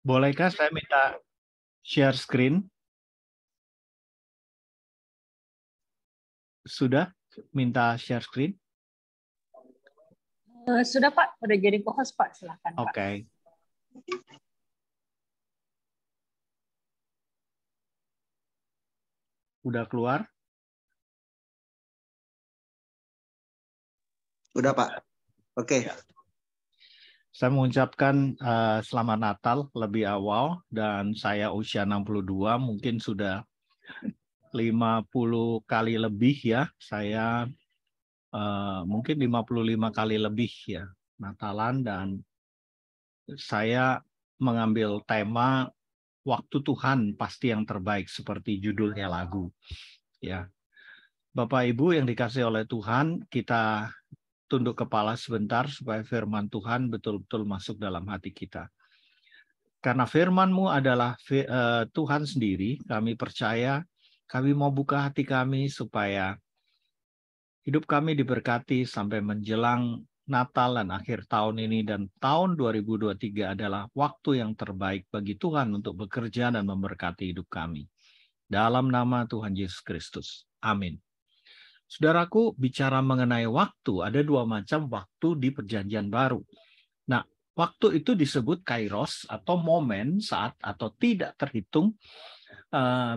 Bolehkah saya minta share screen? Sudah minta share screen? Sudah Pak, udah jadi co-host Pak, silakan Pak. Oke. Udah keluar? Udah Pak. Oke. Saya mengucapkan selamat Natal lebih awal, dan saya usia 62, mungkin sudah 50 kali lebih ya. Saya mungkin 55 kali lebih ya Natalan, dan saya mengambil tema waktu Tuhan pasti yang terbaik seperti judulnya lagu. Ya. Bapak Ibu yang dikasihi oleh Tuhan, kita tunduk kepala sebentar supaya firman Tuhan betul-betul masuk dalam hati kita. Karena firman-Mu adalah Tuhan sendiri, kami percaya, kami mau buka hati kami supaya hidup kami diberkati sampai menjelang Natal dan akhir tahun ini, dan tahun 2023 adalah waktu yang terbaik bagi Tuhan untuk bekerja dan memberkati hidup kami. Dalam nama Tuhan Yesus Kristus. Amin. Saudaraku, bicara mengenai waktu, ada dua macam waktu di Perjanjian Baru. Nah, waktu itu disebut kairos atau momen, saat atau tidak terhitung.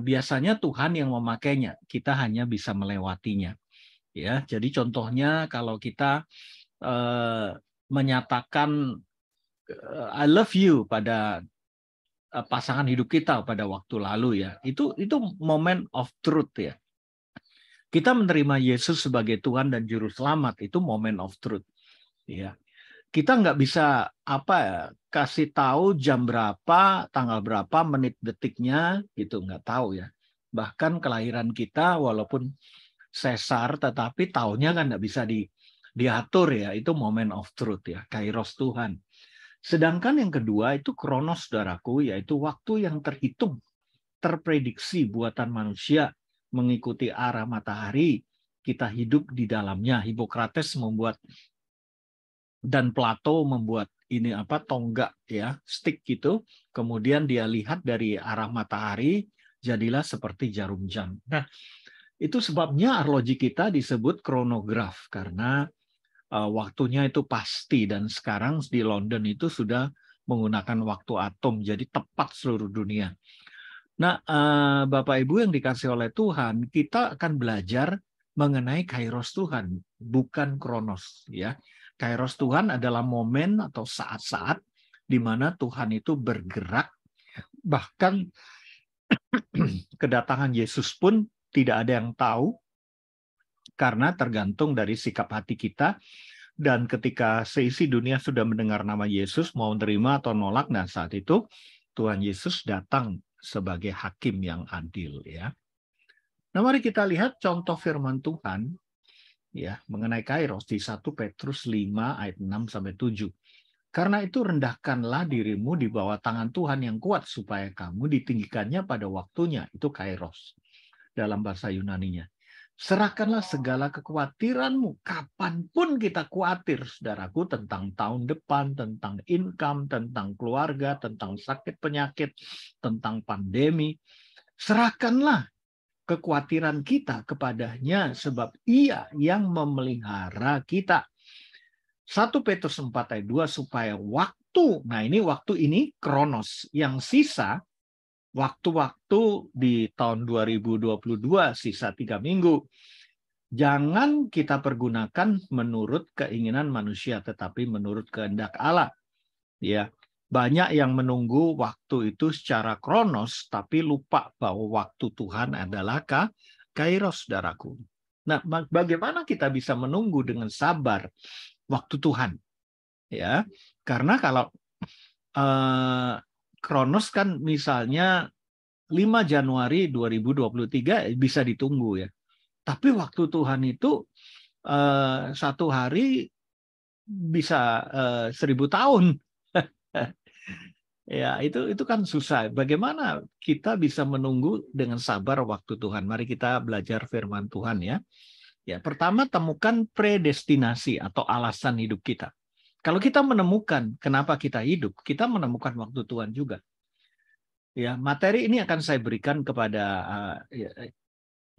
Biasanya Tuhan yang memakainya, kita hanya bisa melewatinya. Ya, jadi contohnya kalau kita menyatakan I love you pada pasangan hidup kita pada waktu lalu ya, itu moment of truth ya. Kita menerima Yesus sebagai Tuhan dan Juru Selamat, itu moment of truth. Ya. Kita nggak bisa kasih tahu jam berapa, tanggal berapa, menit detiknya, gitu nggak tahu ya. Bahkan kelahiran kita walaupun sesar, tetapi tahunnya kan nggak bisa diatur ya. Itu moment of truth ya, kairos Tuhan. Sedangkan yang kedua itu kronos, saudaraku, yaitu waktu yang terhitung, terprediksi buatan manusia, mengikuti arah matahari, kita hidup di dalamnya. Hippocrates membuat dan Plato membuat ini tonggak ya, stick gitu. Kemudian dia lihat dari arah matahari, jadilah seperti jarum jam. Nah, itu sebabnya arloji kita disebut kronograf, karena waktunya itu pasti, dan sekarang di London itu sudah menggunakan waktu atom, jadi tepat seluruh dunia. Nah, Bapak Ibu yang dikasih oleh Tuhan, kita akan belajar mengenai kairos Tuhan, bukan kronos ya. Kairos Tuhan adalah momen atau saat-saat di mana Tuhan itu bergerak, bahkan kedatangan Yesus pun tidak ada yang tahu, karena tergantung dari sikap hati kita. Dan ketika seisi dunia sudah mendengar nama Yesus, mau terima atau nolak, nah saat itu Tuhan Yesus datang sebagai hakim yang adil ya. Nah, mari kita lihat contoh firman Tuhan ya mengenai kairos di 1 Petrus 5 ayat 6 sampai 7. Karena itu rendahkanlah dirimu di bawah tangan Tuhan yang kuat supaya kamu ditinggikannya pada waktunya. Itu kairos dalam bahasa Yunaninya. Serahkanlah segala kekhawatiranmu. Kapanpun kita khawatir, saudaraku, tentang tahun depan, tentang income, tentang keluarga, tentang sakit penyakit, tentang pandemi. Serahkanlah kekhawatiran kita kepadanya, sebab Ia yang memelihara kita. 1 Petrus 4 ayat 2, supaya waktu, nah ini waktu ini kronos, yang sisa, waktu-waktu di tahun 2022, sisa 3 minggu, jangan kita pergunakan menurut keinginan manusia, tetapi menurut kehendak Allah. Ya, banyak yang menunggu waktu itu secara kronos, tapi lupa bahwa waktu Tuhan adalah kairos, saudaraku. Nah, bagaimana kita bisa menunggu dengan sabar waktu Tuhan? Ya, karena kalau kronos kan misalnya 5 Januari 2023 bisa ditunggu ya. Tapi waktu Tuhan itu satu hari bisa 1000 tahun. Ya, itu kan susah. Bagaimana kita bisa menunggu dengan sabar waktu Tuhan? Mari kita belajar firman Tuhan ya. Ya, pertama temukan predestinasi atau alasan hidup kita. Kalau kita menemukan kenapa kita hidup, kita menemukan waktu Tuhan juga. Ya, materi ini akan saya berikan kepada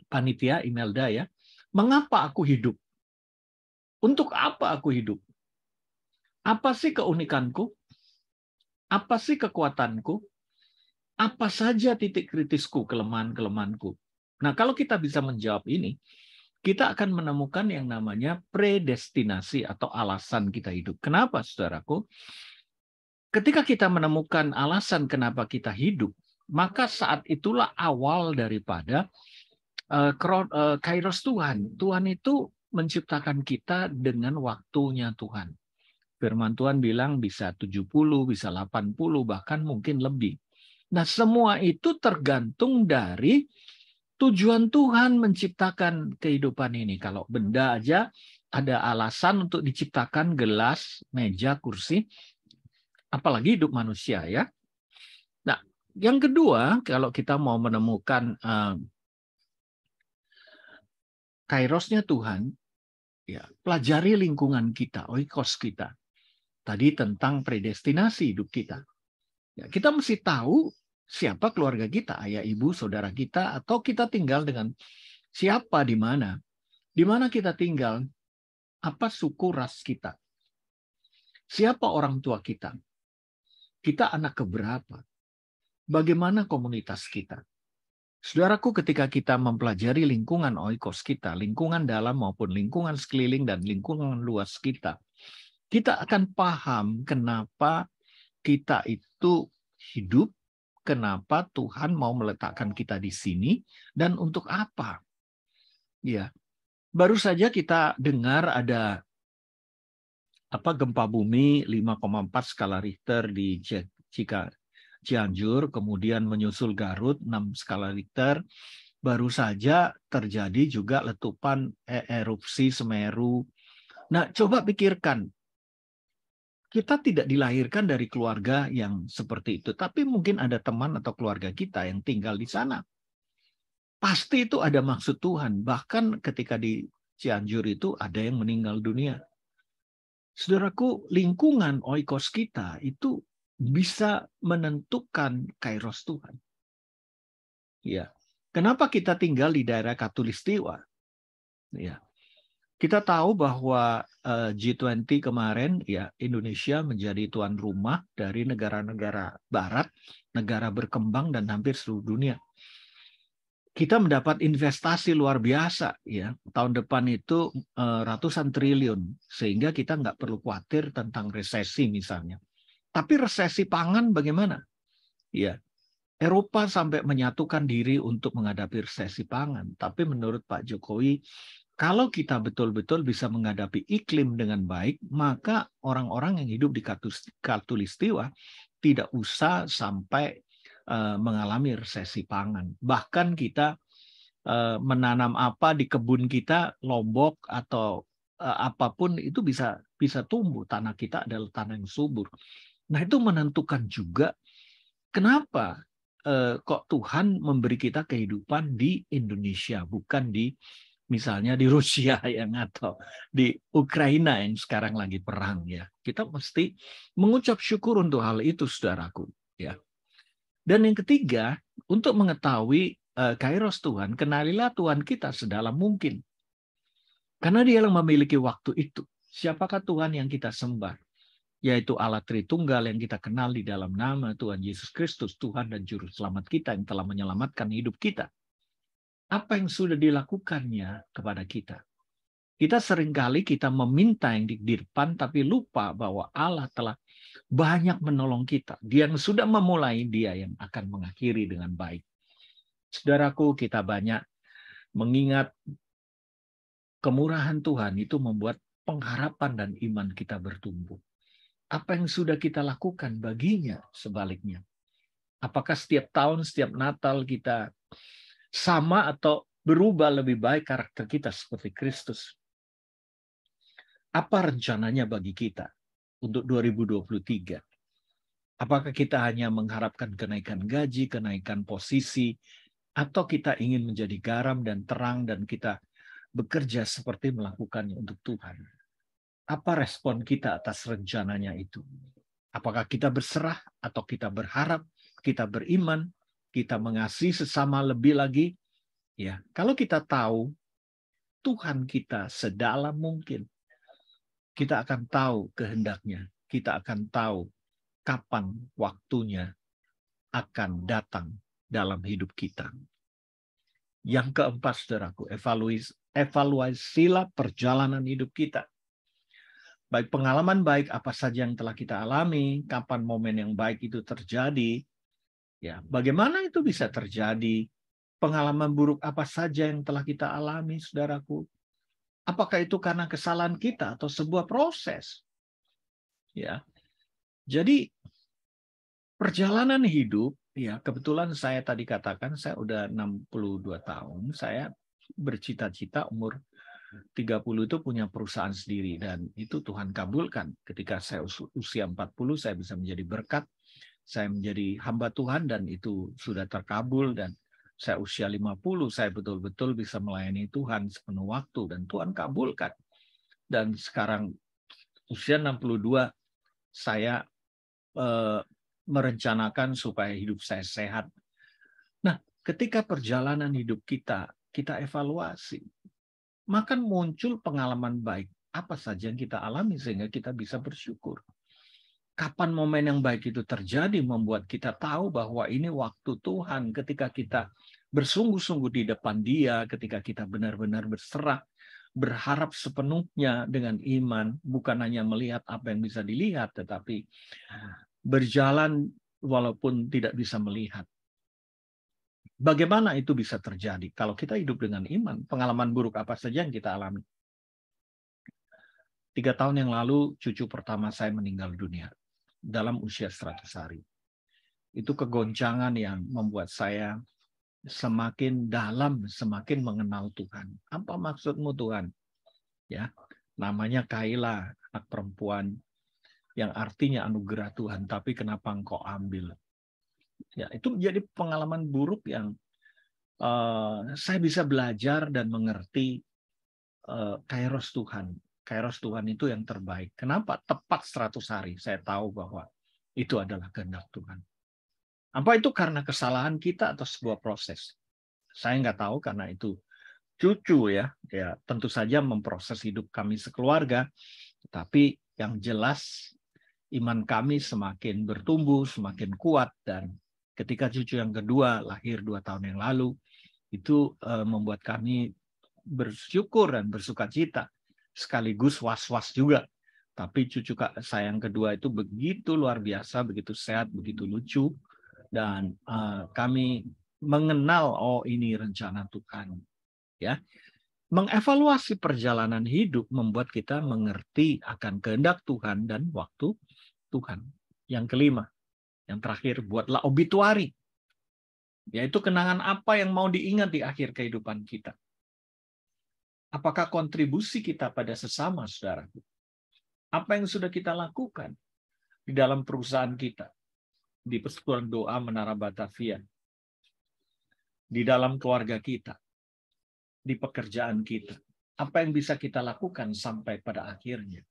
panitia Imelda ya. Mengapa aku hidup? Untuk apa aku hidup? Apa sih keunikanku? Apa sih kekuatanku? Apa saja titik kritisku, kelemahan-kelemahanku? Nah, kalau kita bisa menjawab ini, kita akan menemukan yang namanya predestinasi atau alasan kita hidup. Kenapa, saudaraku? Ketika kita menemukan alasan kenapa kita hidup, maka saat itulah awal daripada kairos Tuhan. Tuhan itu menciptakan kita dengan waktunya Tuhan. Firman Tuhan bilang bisa 70, bisa 80, bahkan mungkin lebih. Nah, semua itu tergantung dari tujuan Tuhan menciptakan kehidupan ini. Kalau benda aja ada alasan untuk diciptakan, gelas, meja, kursi, apalagi hidup manusia ya. Nah, yang kedua, kalau kita mau menemukan kairosnya Tuhan, ya, pelajari lingkungan kita, oikos kita. Tadi tentang predestinasi hidup kita. Ya, kita mesti tahu siapa keluarga kita, ayah, ibu, saudara kita, atau kita tinggal dengan siapa, di mana. Di mana kita tinggal, apa suku ras kita. Siapa orang tua kita. Kita anak keberapa. Bagaimana komunitas kita. Saudaraku, ketika kita mempelajari lingkungan oikos kita, lingkungan dalam maupun lingkungan sekeliling dan lingkungan luas kita akan paham kenapa kita itu hidup, kenapa Tuhan mau meletakkan kita di sini, dan untuk apa. Ya, baru saja kita dengar ada gempa bumi 5,4 skala Richter di Cianjur, kemudian menyusul Garut 6 skala Richter. Baru saja terjadi juga letupan erupsi Semeru. Nah, coba pikirkan. Kita tidak dilahirkan dari keluarga yang seperti itu, tapi mungkin ada teman atau keluarga kita yang tinggal di sana. Pasti itu ada maksud Tuhan. Bahkan ketika di Cianjur itu ada yang meninggal dunia. Saudaraku, lingkungan oikos kita itu bisa menentukan kairos Tuhan. Ya. Kenapa kita tinggal di daerah Katulistiwa? Ya. Kita tahu bahwa G20 kemarin ya Indonesia menjadi tuan rumah dari negara-negara barat, negara berkembang dan hampir seluruh dunia. Kita mendapat investasi luar biasa ya. Tahun depan itu ratusan triliun, sehingga kita nggak perlu khawatir tentang resesi misalnya. Tapi resesi pangan bagaimana? Ya, Eropa sampai menyatukan diri untuk menghadapi resesi pangan. Tapi menurut Pak Jokowi, kalau kita betul-betul bisa menghadapi iklim dengan baik, maka orang-orang yang hidup di Katulistiwa tidak usah sampai mengalami resesi pangan. Bahkan kita menanam apa di kebun kita, lombok atau apapun itu bisa tumbuh. Tanah kita adalah tanah yang subur. Nah, itu menentukan juga kenapa kok Tuhan memberi kita kehidupan di Indonesia, bukan di misalnya di Rusia atau di Ukraina yang sekarang lagi perang ya. Kita mesti mengucap syukur untuk hal itu, saudaraku, ya. Dan yang ketiga, untuk mengetahui kairos Tuhan, kenalilah Tuhan kita sedalam mungkin. Karena Dia yang memiliki waktu itu. Siapakah Tuhan yang kita sembah? Yaitu Allah Tritunggal yang kita kenal di dalam nama Tuhan Yesus Kristus, Tuhan dan Juru Selamat kita yang telah menyelamatkan hidup kita. Apa yang sudah dilakukannya kepada kita? Kita seringkali kita meminta yang di depan, tapi lupa bahwa Allah telah banyak menolong kita. Dia yang sudah memulai, Dia yang akan mengakhiri dengan baik. Saudaraku, kita banyak mengingat kemurahan Tuhan itu membuat pengharapan dan iman kita bertumbuh. Apa yang sudah kita lakukan baginya sebaliknya? Apakah setiap tahun, setiap Natal kita sama atau berubah lebih baik karakter kita seperti Kristus? Apa rencananya bagi kita untuk 2023? Apakah kita hanya mengharapkan kenaikan gaji, kenaikan posisi, atau kita ingin menjadi garam dan terang dan kita bekerja seperti melakukannya untuk Tuhan? Apa respon kita atas rencananya itu? Apakah kita berserah atau kita berharap, kita beriman, kita mengasihi sesama lebih lagi? Ya, kalau kita tahu Tuhan kita sedalam mungkin, kita akan tahu kehendaknya, kita akan tahu kapan waktunya akan datang dalam hidup kita. Yang keempat, saudaraku, evaluasilah perjalanan hidup kita. Baik pengalaman baik apa saja yang telah kita alami, kapan momen yang baik itu terjadi, ya, bagaimana itu bisa terjadi, pengalaman buruk apa saja yang telah kita alami, saudaraku. Apakah itu karena kesalahan kita atau sebuah proses? Ya. Jadi perjalanan hidup, ya, kebetulan saya tadi katakan saya udah 62 tahun, saya bercita-cita umur 30 itu punya perusahaan sendiri, dan itu Tuhan kabulkan. Ketika saya usia 40, saya bisa menjadi berkat, saya menjadi hamba Tuhan, dan itu sudah terkabul. Dan saya usia 50, saya betul-betul bisa melayani Tuhan sepenuh waktu, dan Tuhan kabulkan. Dan sekarang usia 62, saya merencanakan supaya hidup saya sehat. Nah, ketika perjalanan hidup kita evaluasi, maka muncul pengalaman baik apa saja yang kita alami sehingga kita bisa bersyukur. Kapan momen yang baik itu terjadi membuat kita tahu bahwa ini waktu Tuhan, ketika kita bersungguh-sungguh di depan Dia, ketika kita benar-benar berserah, berharap sepenuhnya dengan iman, bukan hanya melihat apa yang bisa dilihat, tetapi berjalan walaupun tidak bisa melihat. Bagaimana itu bisa terjadi? Kalau kita hidup dengan iman, pengalaman buruk apa saja yang kita alami. 3 tahun yang lalu, cucu pertama saya meninggal dunia dalam usia 100 hari. Itu kegoncangan yang membuat saya semakin dalam, semakin mengenal Tuhan. Apa maksudmu Tuhan? Ya, namanya Kaila, anak perempuan yang artinya anugerah Tuhan, tapi kenapa engkau ambil? Ya, itu menjadi pengalaman buruk yang saya bisa belajar dan mengerti kairos Tuhan. Kairos Tuhan itu yang terbaik. Kenapa? Tepat 100 hari. Saya tahu bahwa itu adalah kehendak Tuhan. Apa itu karena kesalahan kita atau sebuah proses? Saya nggak tahu karena itu cucu ya. Ya, tentu saja memproses hidup kami sekeluarga. Tapi yang jelas iman kami semakin bertumbuh, semakin kuat, dan ketika cucu yang kedua lahir 2 tahun yang lalu, itu membuat kami bersyukur dan bersukacita, sekaligus was-was juga. Tapi cucu saya yang kedua itu begitu luar biasa, begitu sehat, begitu lucu, dan kami mengenal, oh ini rencana Tuhan. Ya, mengevaluasi perjalanan hidup membuat kita mengerti akan kehendak Tuhan dan waktu Tuhan. Yang kelima, yang terakhir, buatlah obituari. Yaitu kenangan apa yang mau diingat di akhir kehidupan kita. Apakah kontribusi kita pada sesama, saudara? Apa yang sudah kita lakukan di dalam perusahaan kita, di persekutuan doa Menara Batavia, di dalam keluarga kita, di pekerjaan kita. Apa yang bisa kita lakukan sampai pada akhirnya?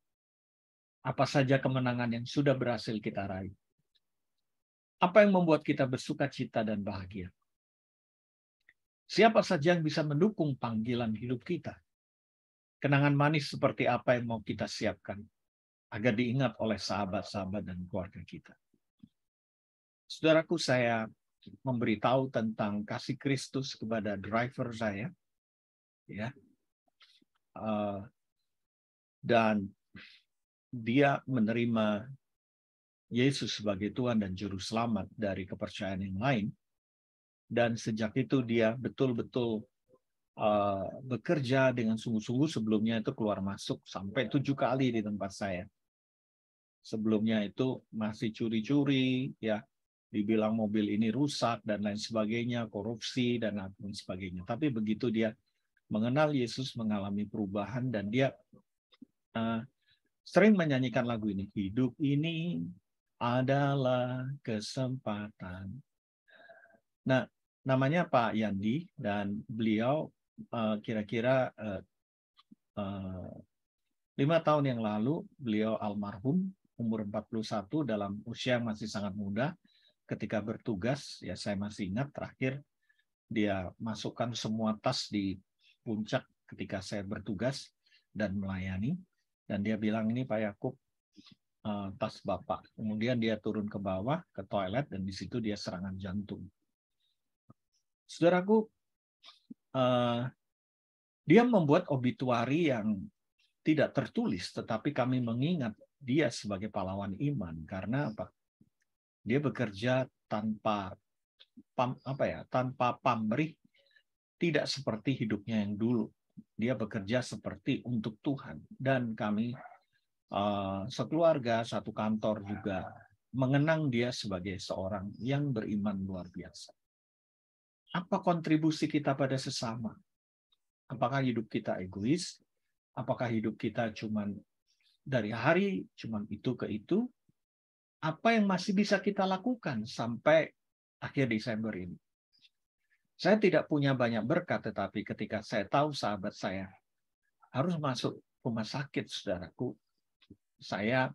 Apa saja kemenangan yang sudah berhasil kita raih? Apa yang membuat kita bersuka cita dan bahagia? Siapa saja yang bisa mendukung panggilan hidup kita? Kenangan manis seperti apa yang mau kita siapkan agar diingat oleh sahabat-sahabat dan keluarga kita? Saudaraku, saya memberitahu tentang kasih Kristus kepada driver saya, ya, dan dia menerima Yesus sebagai Tuhan dan Juru Selamat dari kepercayaan yang lain. Dan sejak itu dia betul-betul bekerja dengan sungguh-sungguh. Sebelumnya itu keluar masuk sampai 7 kali di tempat saya. Sebelumnya itu masih curi-curi, ya, dibilang mobil ini rusak dan lain sebagainya, korupsi dan lain sebagainya. Tapi begitu dia mengenal Yesus, mengalami perubahan, dan dia sering menyanyikan lagu ini. Hidup ini adalah kesempatan. Nah, namanya Pak Yandi, dan beliau kira-kira 5 tahun yang lalu beliau almarhum, umur 41 dalam usia yang masih sangat muda, ketika bertugas, ya saya masih ingat terakhir dia masukkan semua tas di puncak ketika saya bertugas dan melayani. Dan dia bilang, ini Pak Yakub, tas Bapak. Kemudian dia turun ke bawah, ke toilet, dan di situ dia serangan jantung. Saudaraku, dia membuat obituari yang tidak tertulis, tetapi kami mengingat dia sebagai pahlawan iman. Karena apa? Dia bekerja tanpa pamrih, tidak seperti hidupnya yang dulu. Dia bekerja seperti untuk Tuhan. Dan kami sekeluarga, satu kantor juga mengenang dia sebagai seorang yang beriman luar biasa. Apa kontribusi kita pada sesama? Apakah hidup kita egois? Apakah hidup kita cuman dari hari, cuman itu ke itu? Apa yang masih bisa kita lakukan sampai akhir Desember ini? Saya tidak punya banyak berkat, tetapi ketika saya tahu sahabat saya harus masuk rumah sakit, saudaraku, saya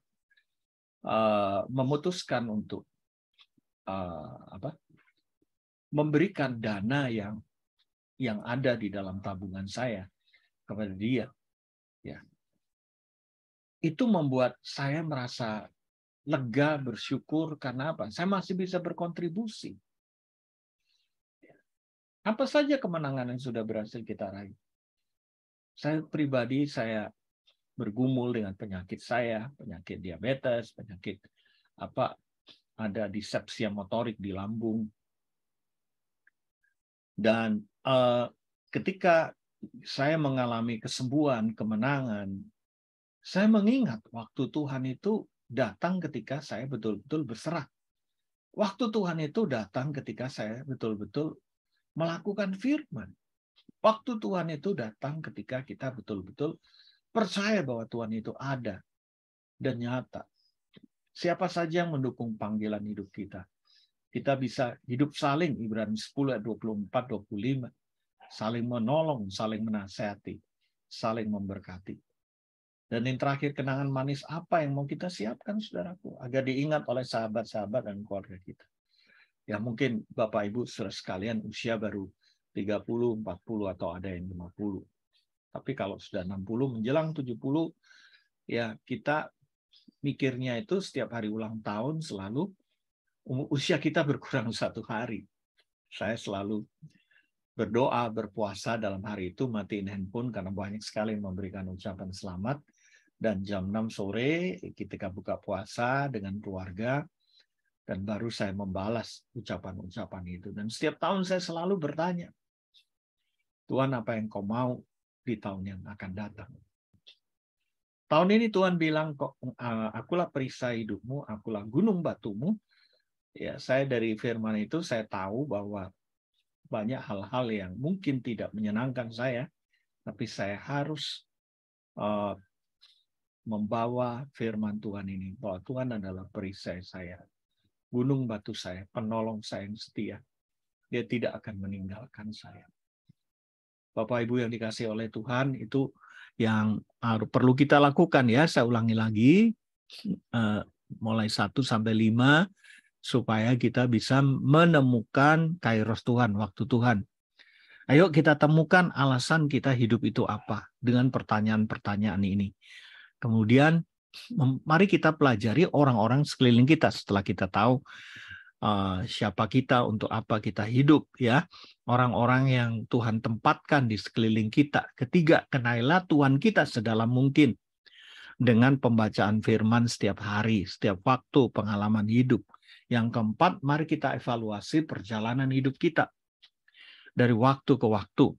memutuskan untuk memberikan dana yang ada di dalam tabungan saya kepada dia. Ya. Itu membuat saya merasa lega, bersyukur, karena apa? Saya masih bisa berkontribusi. Apa saja kemenangan yang sudah berhasil kita raih? Saya pribadi, saya bergumul dengan penyakit saya, penyakit diabetes, penyakit ada disepsia motorik di lambung. Dan ketika saya mengalami kesembuhan, kemenangan, saya mengingat waktu Tuhan itu datang ketika saya betul-betul berserah. Waktu Tuhan itu datang ketika saya betul-betul melakukan firman. Waktu Tuhan itu datang ketika kita betul-betul percaya bahwa Tuhan itu ada dan nyata. Siapa saja yang mendukung panggilan hidup kita. Kita bisa hidup saling, Ibrani 10 ayat 24-25. Saling menolong, saling menasihati, saling memberkati. Dan yang terakhir, kenangan manis apa yang mau kita siapkan, saudaraku, agar diingat oleh sahabat-sahabat dan keluarga kita. Ya mungkin Bapak Ibu saudara sekalian usia baru 30, 40 atau ada yang 50. Tapi kalau sudah 60 menjelang 70, ya kita mikirnya itu setiap hari ulang tahun selalu usia kita berkurang 1 hari. Saya selalu berdoa, berpuasa dalam hari itu, matiin handphone karena banyak sekali yang memberikan ucapan selamat. Dan jam 6 sore ketika buka puasa dengan keluarga, dan baru saya membalas ucapan-ucapan itu. Dan setiap tahun saya selalu bertanya, Tuhan, apa yang kau mau di tahun yang akan datang? Tahun ini Tuhan bilang, akulah perisai hidupmu, akulah gunung batumu. Ya, saya dari firman itu saya tahu bahwa banyak hal-hal yang mungkin tidak menyenangkan saya, tapi saya harus membawa firman Tuhan ini, bahwa Tuhan adalah perisai saya, gunung batu saya, penolong saya yang setia. Dia tidak akan meninggalkan saya. Bapak Ibu yang dikasihi oleh Tuhan, itu yang perlu kita lakukan ya. Saya ulangi lagi, mulai 1 sampai 5, supaya kita bisa menemukan kairos Tuhan, waktu Tuhan. Ayo kita temukan alasan kita hidup itu apa dengan pertanyaan-pertanyaan ini. Kemudian mari kita pelajari orang-orang sekeliling kita setelah kita tahu siapa kita, untuk apa kita hidup ya. Orang-orang yang Tuhan tempatkan di sekeliling kita. Ketiga, kenailah Tuhan kita sedalam mungkin dengan pembacaan firman setiap hari, setiap waktu, pengalaman hidup. Yang keempat, mari kita evaluasi perjalanan hidup kita dari waktu ke waktu.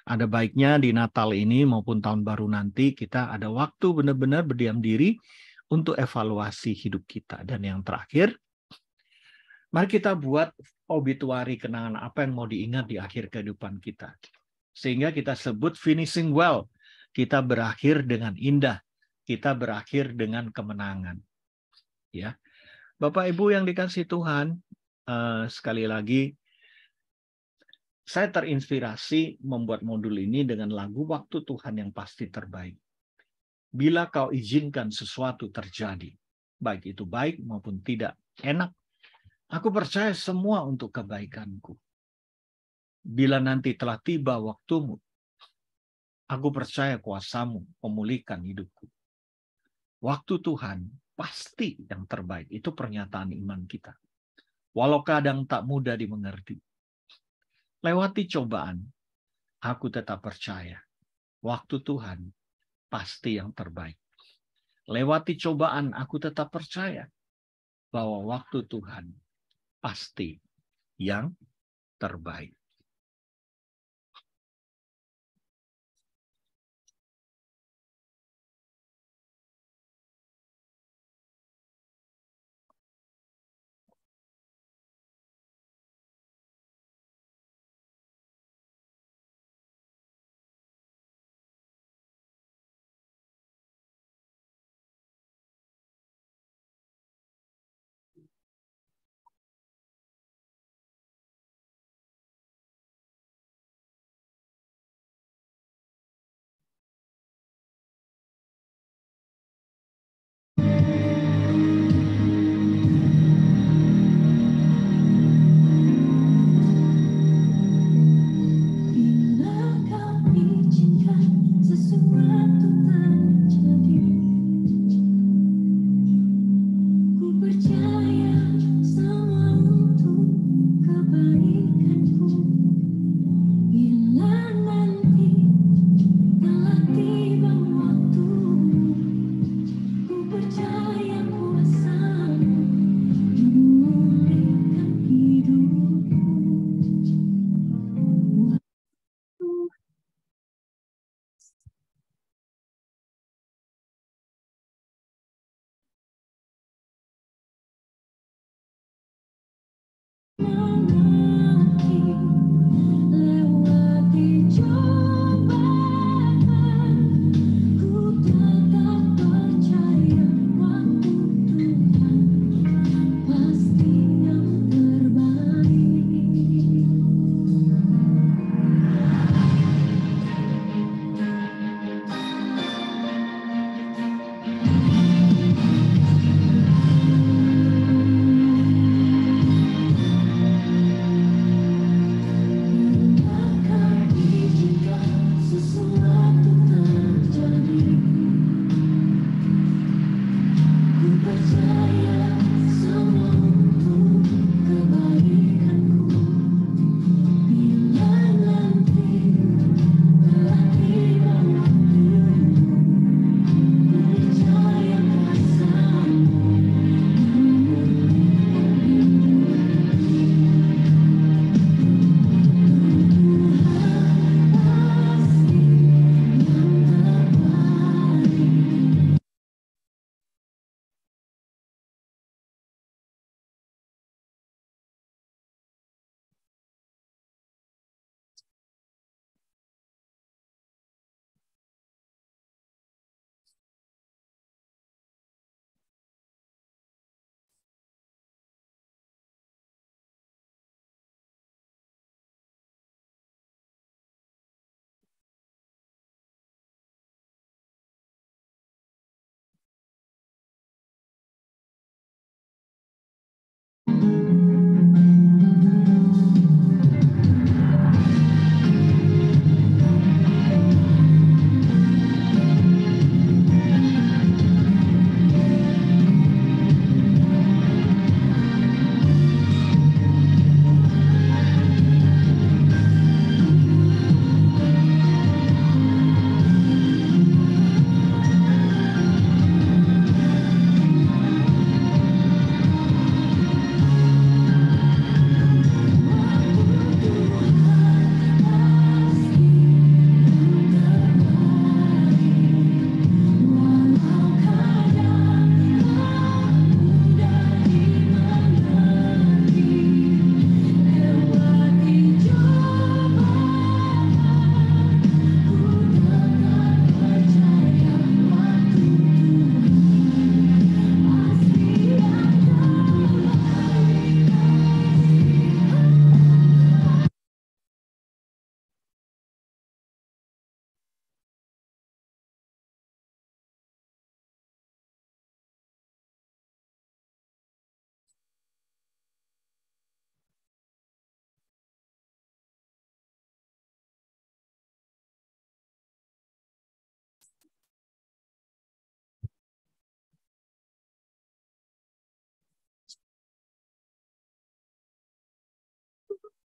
Ada baiknya di Natal ini maupun tahun baru nanti kita ada waktu benar-benar berdiam diri untuk evaluasi hidup kita. Dan yang terakhir, mari kita buat obituari kenangan apa yang mau diingat di akhir kehidupan kita. Sehingga kita sebut finishing well. Kita berakhir dengan indah. Kita berakhir dengan kemenangan. Ya. Bapak Ibu yang dikasihi Tuhan, sekali lagi saya terinspirasi membuat modul ini dengan lagu Waktu Tuhan yang Pasti Terbaik. Bila kau izinkan sesuatu terjadi, baik itu baik maupun tidak enak. Aku percaya semua untuk kebaikanku. Bila nanti telah tiba waktumu, aku percaya kuasamu memulihkan hidupku. Waktu Tuhan pasti yang terbaik. Itu pernyataan iman kita. Walau kadang tak mudah dimengerti. Lewati cobaan, aku tetap percaya. Waktu Tuhan pasti yang terbaik. Lewati cobaan, aku tetap percaya bahwa waktu Tuhan pasti yang terbaik.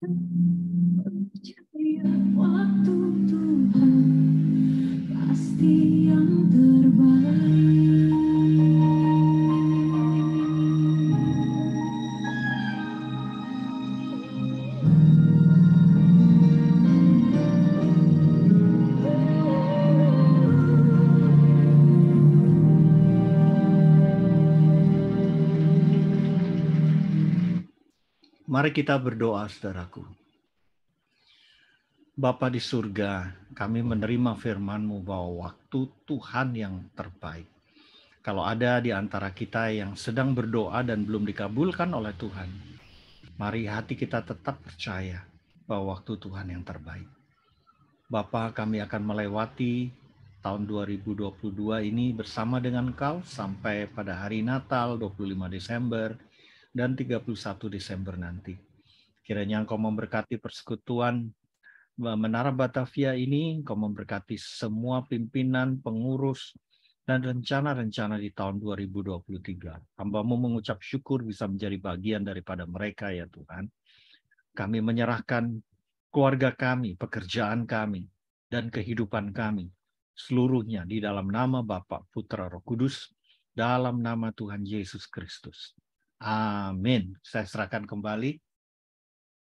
Percaya waktu Tuhan pasti yang terbaik. Mari kita berdoa, saudaraku. Bapa di surga, kami menerima firman-Mu bahwa waktu Tuhan yang terbaik. Kalau ada di antara kita yang sedang berdoa dan belum dikabulkan oleh Tuhan, mari hati kita tetap percaya bahwa waktu Tuhan yang terbaik. Bapa, kami akan melewati tahun 2022 ini bersama dengan Kau sampai pada hari Natal 25 Desember dan 31 Desember nanti. Kiranya Engkau memberkati persekutuan Menara Batavia ini, Engkau memberkati semua pimpinan, pengurus, dan rencana-rencana di tahun 2023. Hamba-Mu mengucap syukur bisa menjadi bagian daripada mereka, ya Tuhan. Kami menyerahkan keluarga kami, pekerjaan kami, dan kehidupan kami, seluruhnya di dalam nama Bapa, Putra, Roh Kudus, dalam nama Tuhan Yesus Kristus. Amin. Saya serahkan kembali